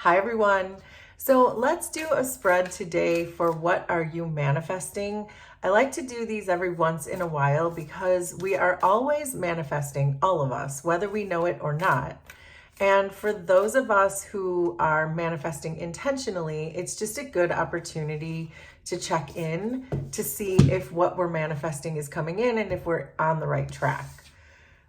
Hi everyone. So let's do a spread today for what are you manifesting. I like to do these every once in a while because we are always manifesting, all of us, whether we know it or not. And for those of us who are manifesting intentionally, it's just a good opportunity to check in to see if what we're manifesting is coming in and if we're on the right track.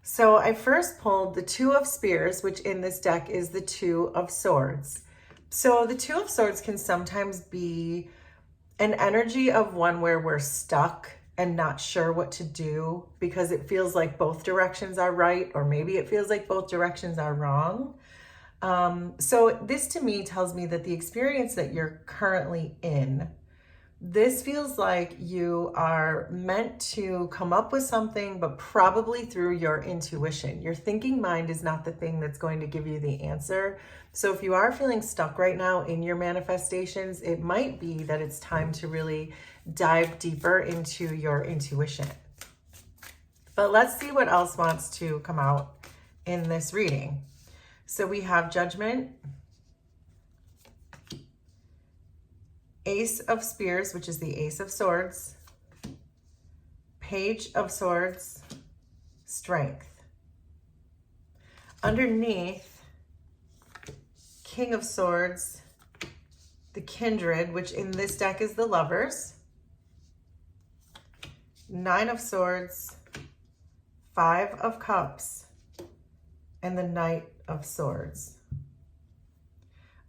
So I first pulled the Two of Spears, which in this deck is the Two of Swords. So the Two of Swords can sometimes be an energy of one where we're stuck and not sure what to do because it feels like both directions are right, or maybe it feels like both directions are wrong. So this to me tells me that the experience that you're currently in, this feels like you are meant to come up with something, but probably through your intuition. Your thinking mind is not the thing that's going to give you the answer. So if you are feeling stuck right now in your manifestations, it might be that it's time to really dive deeper into your intuition. But let's see what else wants to come out in this reading. So we have Judgment, Ace of Spears, which is the Ace of Swords, Page of Swords, Strength. Underneath, King of Swords, the Kindred, which in this deck is the Lovers, Nine of Swords, Five of Cups, and the Knight of Swords.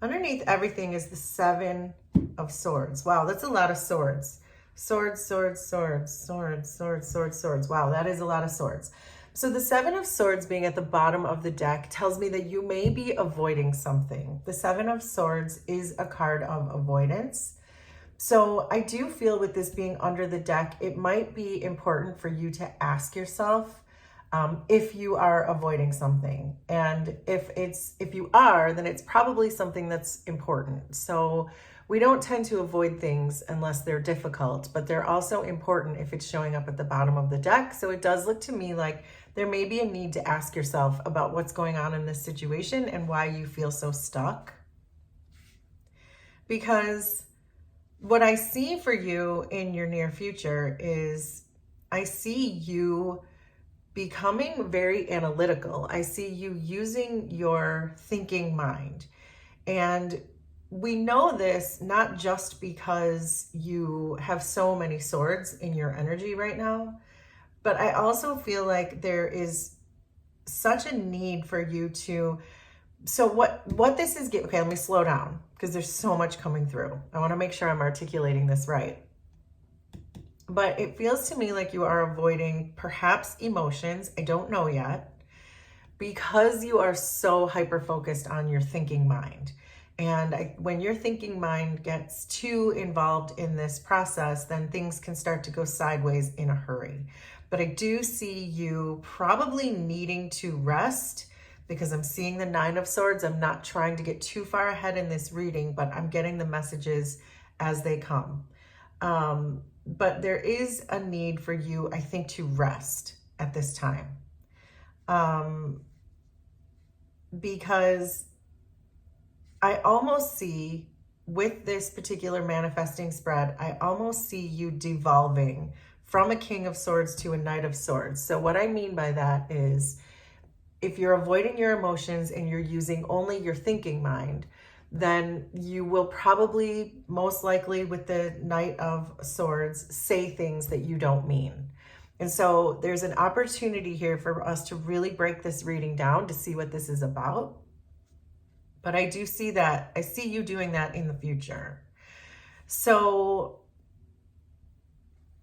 Underneath everything is the Seven of Swords. Wow, that's a lot of swords. Swords, swords, swords, swords, swords, swords, swords. Wow, that is a lot of swords. So the Seven of Swords being at the bottom of the deck tells me that you may be avoiding something. The Seven of Swords is a card of avoidance. So I do feel with this being under the deck, it might be important for you to ask yourself if you are avoiding something. And if you are, then it's probably something that's important. So we don't tend to avoid things unless they're difficult, but they're also important if it's showing up at the bottom of the deck. So it does look to me like there may be a need to ask yourself about what's going on in this situation and why you feel so stuck. Because what I see for you in your near future is I see you becoming very analytical. I see you using your thinking mind. And we know this not just because you have so many swords in your energy right now, but I also feel like there is such a need for you to, so what this is, okay, let me slow down because there's so much coming through. I want to make sure I'm articulating this right. But it feels to me like you are avoiding perhaps emotions. I don't know yet, because you are so hyper-focused on your thinking mind. And when your thinking mind gets too involved in this process, then things can start to go sideways in a hurry. But I do see you probably needing to rest because I'm seeing the Nine of Swords. I'm not trying to get too far ahead in this reading, but I'm getting the messages as they come. But there is a need for you, I think, to rest at this time. Because I almost see with this particular manifesting spread, I almost see you devolving from a King of Swords to a Knight of Swords. So what I mean by that is if you're avoiding your emotions and you're using only your thinking mind, then you will probably, most likely with the Knight of Swords, say things that you don't mean. And so there's an opportunity here for us to really break this reading down to see what this is about. But I do see that, I see you doing that in the future. So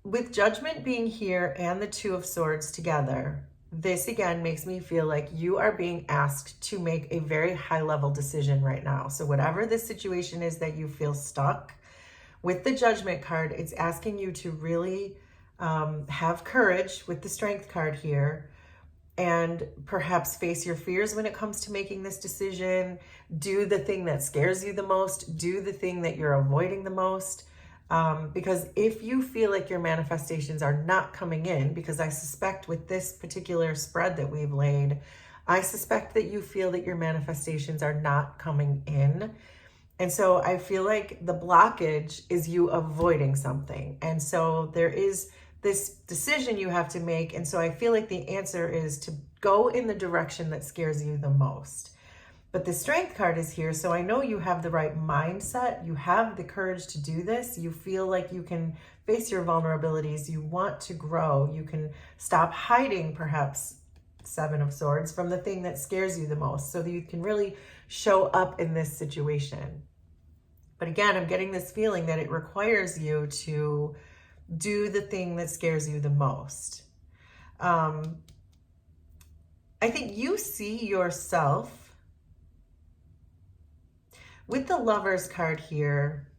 with Judgment being here and the Two of Swords together, this again makes me feel like you are being asked to make a very high level decision right now. So whatever this situation is that you feel stuck, with the Judgment card, it's asking you to really have courage with the Strength card here and perhaps face your fears when it comes to making this decision. Do the thing that scares you the most. Do the thing that you're avoiding the most. Because if you feel like your manifestations are not coming in, because I suspect with this particular spread that we've laid, I suspect that you feel that your manifestations are not coming in. And so I feel like the blockage is you avoiding something. And so there is this decision you have to make. And so I feel like the answer is to go in the direction that scares you the most. But the strength card is here. So I know you have the right mindset. You have the courage to do this. You feel like you can face your vulnerabilities. You want to grow. You can stop hiding, perhaps, Seven of Swords, from the thing that scares you the most so that you can really show up in this situation. But again, I'm getting this feeling that it requires you to do the thing that scares you the most. I think you see yourself with the Lovers card here.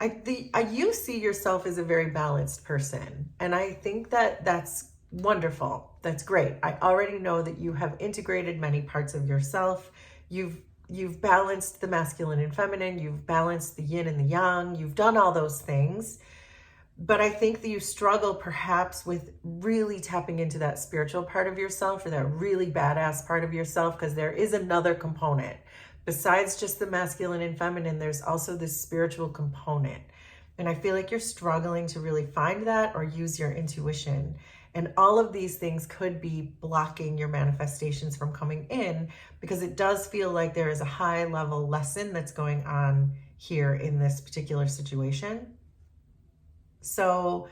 You see yourself as a very balanced person. And I think that that's wonderful. That's great. I already know that you have integrated many parts of yourself. You've balanced the masculine and feminine. You've balanced the yin and the yang. You've done all those things. But I think that you struggle perhaps with really tapping into that spiritual part of yourself, or that really badass part of yourself, because there is another component. Besides just the masculine and feminine, there's also this spiritual component. And I feel like you're struggling to really find that or use your intuition. And all of these things could be blocking your manifestations from coming in, because it does feel like there is a high level lesson that's going on here in this particular situation. So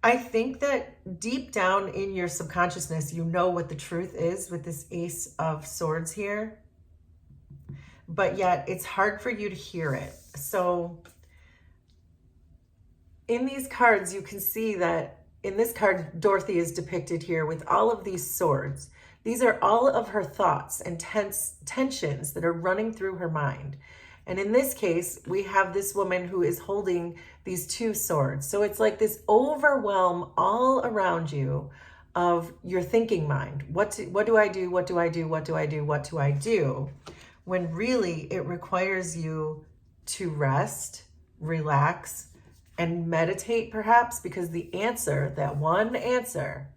I think that deep down in your subconsciousness, you know what the truth is with this Ace of Swords here, but yet it's hard for you to hear it. So in these cards, you can see that in this card, Dorothy is depicted here with all of these swords. These are all of her thoughts and tensions that are running through her mind. And in this case, we have this woman who is holding these two swords. So it's like this overwhelm all around you of your thinking mind. What do I do? What do I do? What do I do? What do I do? When really it requires you to rest, relax, and meditate perhaps, because the answer, that one answer,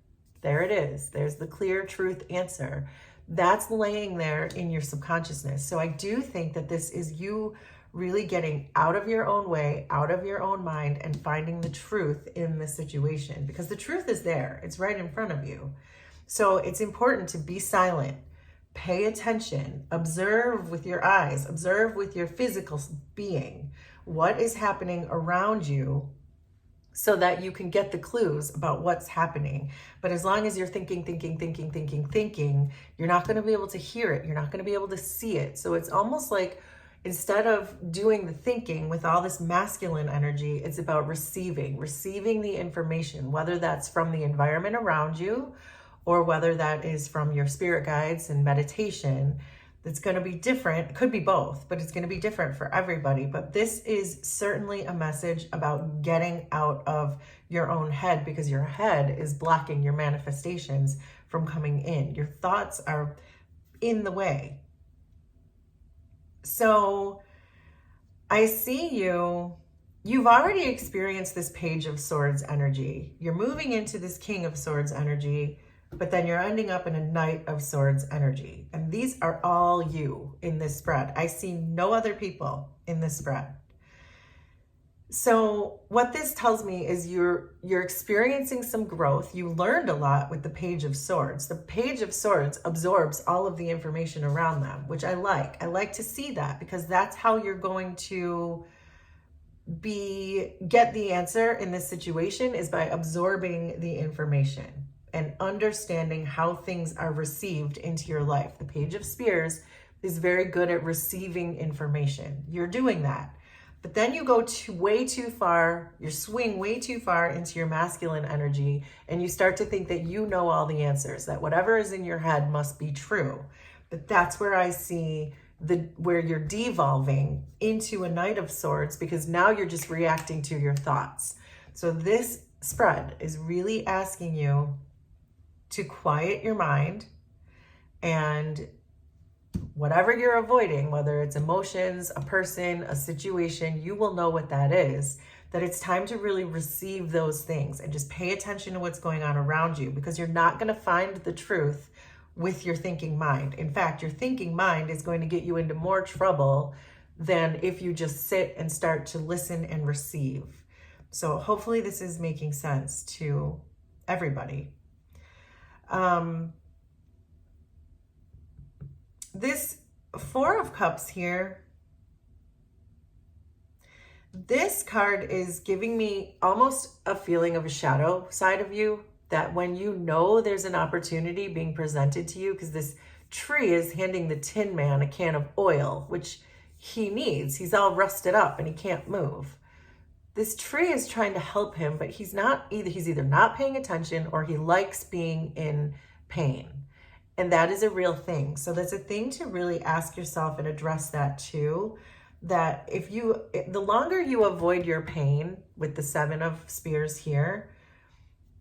there it is. There's the clear truth answer. That's laying there in your subconsciousness. So I do think that this is you really getting out of your own way, out of your own mind, and finding the truth in the situation, because the truth is there. It's right in front of you. So it's important to be silent, pay attention, observe with your eyes, observe with your physical being what is happening around you, so that you can get the clues about what's happening. But as long as you're thinking, you're not going to be able to hear it. You're not going to be able to see it. So it's almost like instead of doing the thinking with all this masculine energy, it's about receiving the information, whether that's from the environment around you or whether that is from your spirit guides and meditation. It's going to be different. It could be both, but it's going to be different for everybody. But this is certainly a message about getting out of your own head, because your head is blocking your manifestations from coming in. Your thoughts are in the way. So I see you've already experienced this Page of Swords energy. You're moving into this King of Swords energy, but then you're ending up in a Knight of Swords energy. And these are all you in this spread. I see no other people in this spread. So what this tells me is you're experiencing some growth. You learned a lot with the Page of Swords. The Page of Swords absorbs all of the information around them, which I like. I like to see that, because that's how you're going to get the answer in this situation, is by absorbing the information and understanding how things are received into your life. The Page of Spears is very good at receiving information. You're doing that. But then you go way too far, you swing way too far into your masculine energy, and you start to think that you know all the answers, that whatever is in your head must be true. But that's where I see where you're devolving into a Knight of Swords, because now you're just reacting to your thoughts. So this spread is really asking you to quiet your mind, and whatever you're avoiding, whether it's emotions, a person, a situation, you will know what that is that it's time to really receive those things and just pay attention to what's going on around you, because you're not going to find the truth with your thinking mind. In fact, your thinking mind is going to get you into more trouble than if you just sit and start to listen and receive. So hopefully this is making sense to everybody. This Four of Cups here, this card is giving me almost a feeling of a shadow side of you, that when you know there's an opportunity being presented to you, because this tree is handing the Tin Man a can of oil, which he needs. He's all rusted up and he can't move. This tree is trying to help him, but he's either not paying attention or he likes being in pain. And that is a real thing. So that's a thing to really ask yourself and address that too. That the longer you avoid your pain with the Seven of Spears here,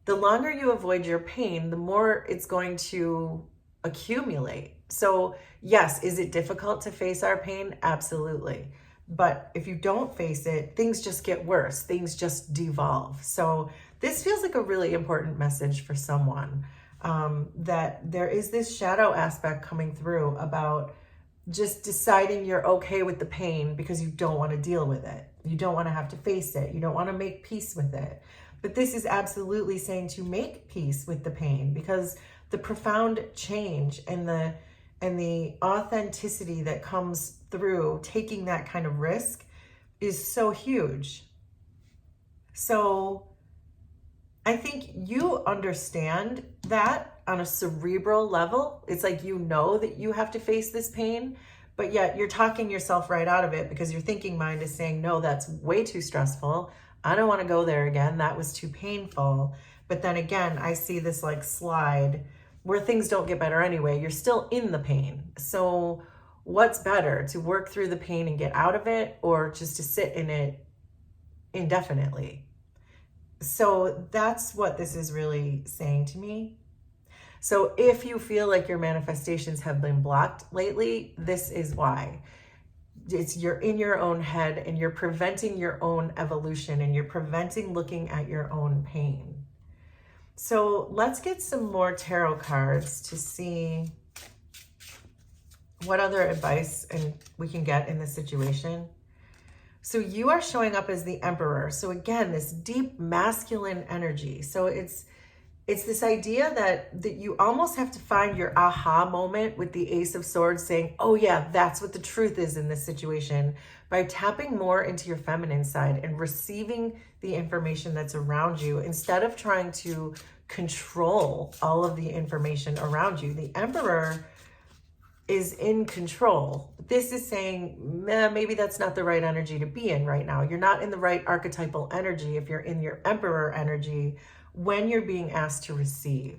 the longer you avoid your pain, the more it's going to accumulate. So yes, is it difficult to face our pain? Absolutely. But if you don't face it, things just get worse. Things just devolve. So this feels like a really important message for someone, that there is this shadow aspect coming through about just deciding you're okay with the pain because you don't want to deal with it. You don't want to have to face it. You don't want to make peace with it. But this is absolutely saying to make peace with the pain, because the profound change and the authenticity that comes through taking that kind of risk is so huge. So I think you understand that on a cerebral level. It's like you know that you have to face this pain, but yet you're talking yourself right out of it because your thinking mind is saying, no, that's way too stressful. I don't want to go there again. That was too painful. But then again, I see this like slide where things don't get better anyway. You're still in the pain. So what's better, to work through the pain and get out of it, or just to sit in it indefinitely? So that's what this is really saying to me. So if you feel like your manifestations have been blocked lately, this is why. You're in your own head and you're preventing your own evolution and you're preventing looking at your own pain. So let's get some more tarot cards to see what other advice we can get in this situation. So you are showing up as the Emperor. So again, this deep masculine energy. So it's this idea that you almost have to find your aha moment with the Ace of Swords, saying, oh yeah, that's what the truth is in this situation, by tapping more into your feminine side and receiving the information that's around you instead of trying to control all of the information around you. The Emperor is in control. This is saying, maybe that's not the right energy to be in right now. You're not in the right archetypal energy if you're in your Emperor energy when you're being asked to receive.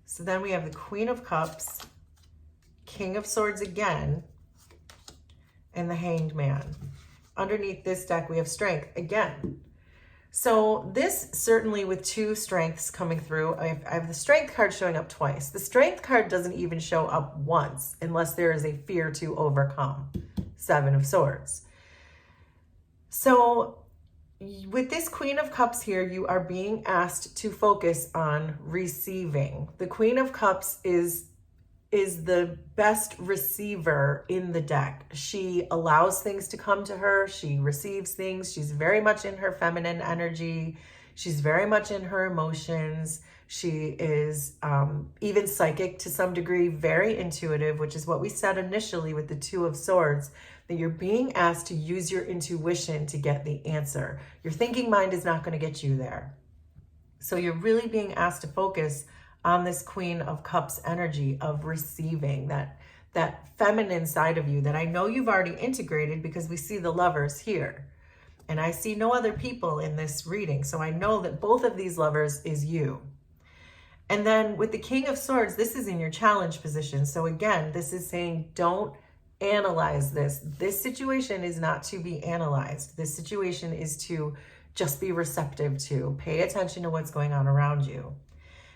So then we have the Queen of Cups, King of Swords again, and the Hanged Man. Underneath this deck, we have Strength again. So this, certainly with two strengths coming through, I have the Strength card showing up twice. The Strength card doesn't even show up once unless there is a fear to overcome. Seven of Swords. So with this Queen of Cups here, you are being asked to focus on receiving. The Queen of Cups is the best receiver in the deck. She allows things to come to her. She receives things. She's very much in her feminine energy. She's very much in her emotions. She is even psychic to some degree, very intuitive, which is what we said initially with the Two of Swords, that you're being asked to use your intuition to get the answer. Your thinking mind is not going to get you there. So you're really being asked to focus on this Queen of Cups energy of receiving, that feminine side of you that I know you've already integrated, because we see the Lovers here. And I see no other people in this reading. So I know that both of these lovers is you. And then with the King of Swords, this is in your challenge position. So again, this is saying, don't analyze this. This situation is not to be analyzed. This situation is to just be receptive to, pay attention to what's going on around you.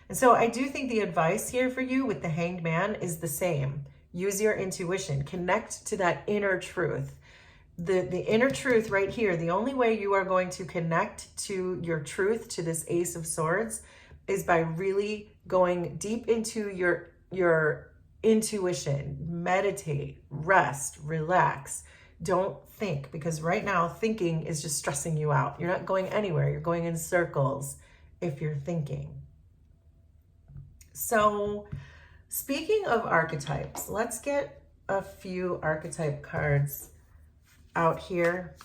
And so I do think the advice here for you with the Hanged Man is the same. Use your intuition, connect to that inner truth. The inner truth right here, the only way you are going to connect to your truth, to this Ace of Swords, is by really going deep into your intuition. Meditate, rest, relax. Don't think, because right now thinking is just stressing you out. You're not going anywhere. You're going in circles if you're thinking. So, speaking of archetypes, let's get a few archetype cards out here,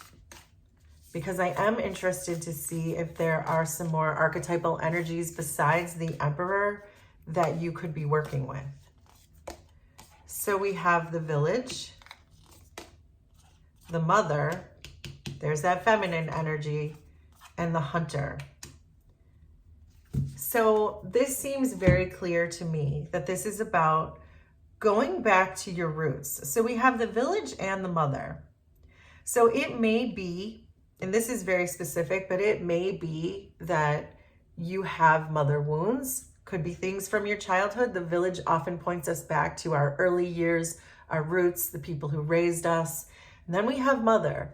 because I am interested to see if there are some more archetypal energies besides the Emperor that you could be working with. So we have the Village, the Mother, there's that feminine energy, and the Hunter. So this seems very clear to me that this is about going back to your roots. So we have the Village and the Mother. So it may be, and this is very specific, but it may be that you have mother wounds. Could be things from your childhood. The Village often points us back to our early years, our roots, the people who raised us. And then we have Mother.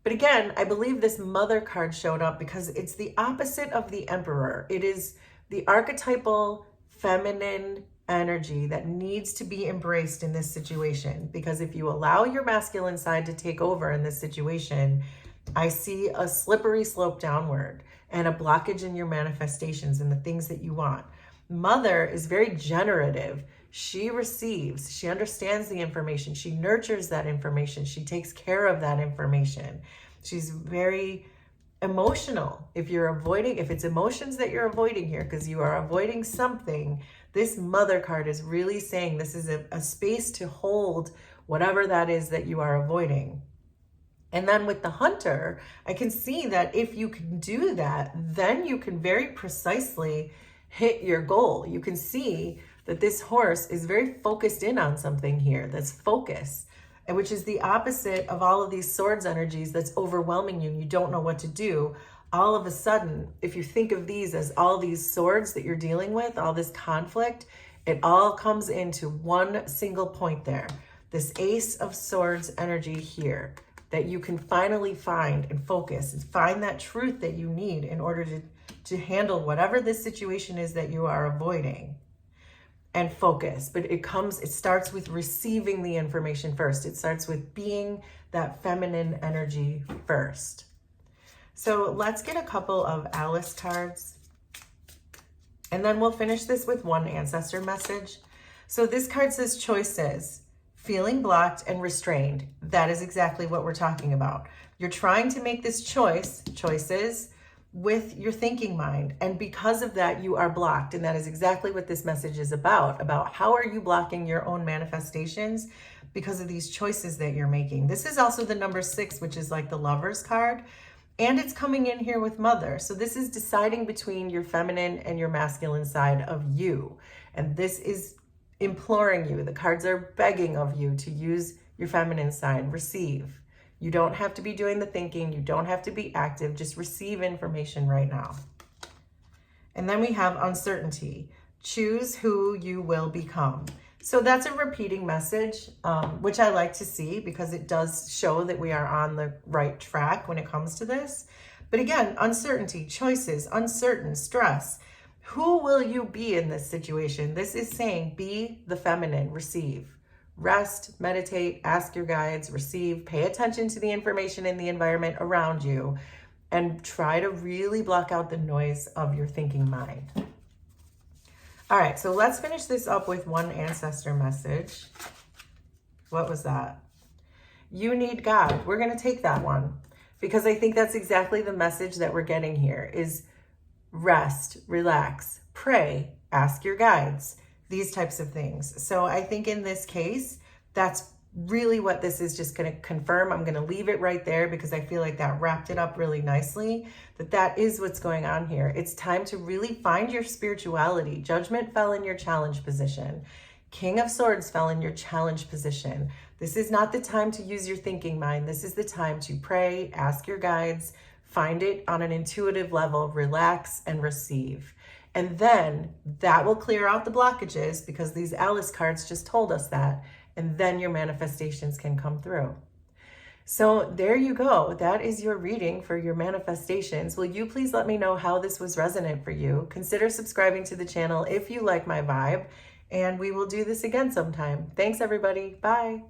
But again, I believe this Mother card showed up because it's the opposite of the Emperor. It is the archetypal feminine energy that needs to be embraced in this situation. Because if you allow your masculine side to take over in this situation, I see a slippery slope downward and a blockage in your manifestations and the things that you want. Mother is very generative. She receives, she understands the information, she nurtures that information, she takes care of that information. She's very emotional. If it's emotions that you're avoiding here, because you are avoiding something, this Mother card is really saying this is a space to hold whatever that is that you are avoiding. And then with the Hunter, I can see that if you can do that, then you can very precisely hit your goal. You can see that this horse is very focused in on something here, that's focus, and which is the opposite of all of these swords energies that's overwhelming you and you don't know what to do. All of a sudden, if you think of these as all these swords that you're dealing with, all this conflict, it all comes into one single point there. This Ace of Swords energy here that you can finally find and focus and find that truth that you need in order to handle whatever this situation is that you are avoiding, and focus. But it starts with receiving the information first. It starts with being that feminine energy first. So let's get a couple of Alice cards, and then we'll finish this with one ancestor message. So this card says choices, feeling blocked and restrained. That is exactly what we're talking about. You're trying to make this choices with your thinking mind. And because of that, you are blocked. And that is exactly what this message is about how are you blocking your own manifestations because of these choices that you're making. This is also the number 6, which is like the Lover's card. And it's coming in here with Mother. So this is deciding between your feminine and your masculine side of you. And this is imploring you. The cards are begging of you to use your feminine side, receive. You don't have to be doing the thinking. You don't have to be active. Just receive information right now. And then we have uncertainty. Choose who you will become. So that's a repeating message, which I like to see because it does show that we are on the right track when it comes to this. But again, uncertainty, choices, uncertain, stress. Who will you be in this situation? This is saying be the feminine, receive. Rest, meditate, ask your guides, receive, pay attention to the information in the environment around you, and try to really block out the noise of your thinking mind. All right, so let's finish this up with one ancestor message. What was that? You need God. We're going to take that one because I think that's exactly the message that we're getting here is rest, relax, pray, ask your guides. These types of things. So I think in this case, that's really what this is just going to confirm. I'm going to leave it right there because I feel like that wrapped it up really nicely, that is what's going on here. It's time to really find your spirituality. Judgment fell in your challenge position. King of Swords fell in your challenge position. This is not the time to use your thinking mind. This is the time to pray, ask your guides, find it on an intuitive level, relax and receive. And then that will clear out the blockages because these Alice cards just told us that. And then your manifestations can come through. So there you go. That is your reading for your manifestations. Will you please let me know how this was resonant for you? Consider subscribing to the channel if you like my vibe, and we will do this again sometime. Thanks, everybody. Bye.